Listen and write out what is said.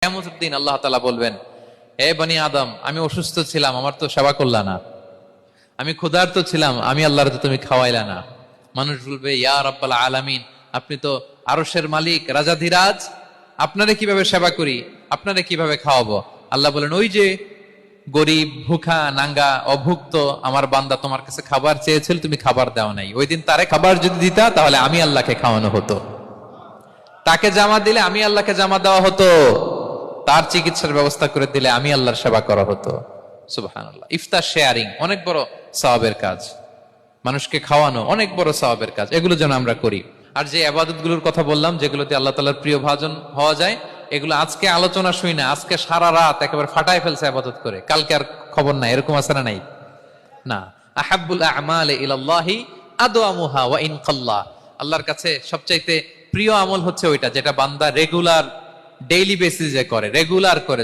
কিয়ামতের দিন আল্লাহ তাআলা বলবেন, হে বনি আদম, আমি অসুস্থ ছিলাম, আমার তো সেবা করলা না। আমি ক্ষুধার্ত ছিলাম, আমি আল্লাহর তো তুমি খাওয়াইলা না। মানুষ বলবে, ইয়া রাব্বাল আলামিন, আপনি তো আরশের মালিক, রাজাধিরাজ, আপনারে কিভাবে সেবা করি, আপনারে কিভাবে খাওয়াবো? আল্লাহ বলেন, ওই যে গরিব, ভুখা, নাঙ্গা, অভুক্ত আমার বান্দা তোমার কাছে খাবার চেয়েছিল, তুমি খাবার দাও নাই। ওই দিন তারে খাবার যদি দিতা, তাহলে আমি আল্লাহকে খাওয়ানো হতো। তাকে জামা দিলে আমি আল্লাহকে জামা দেওয়া হতো। তার চিকিৎসার ব্যবস্থা করে দিলে আমি আল্লাহর সেবা করা হতো। সুবহানাল্লাহ। ইফতার শেয়ারিং অনেক বড় সওয়াবের কাজ, মানুষকে খাওয়ানো অনেক বড় সওয়াবের কাজ, এগুলো যেন আমরা করি। আর যে ইবাদতগুলোর কথা বললাম, যেগুলোতে আল্লাহ তাআলার প্রিয় ভাজন হওয়া যায়, এগুলো আজকে আলোচনা শুই না, আজকে সারা রাত একেবারে ফাটায় ফেলছে ইবাদত করে, কালকে আর খবর নাই, এরকম আছে না? নাই না। আহাব্বুল আ'মালি ইলাল্লাহি আদওয়ামুহা ওয়া ইন কাল্লা। আল্লাহর কাছে সবচাইতে প্রিয় আমল হচ্ছে ওইটা যেটা বান্দা রেগুলার, ডেইলি বেসিসে করে, রেগুলার করে।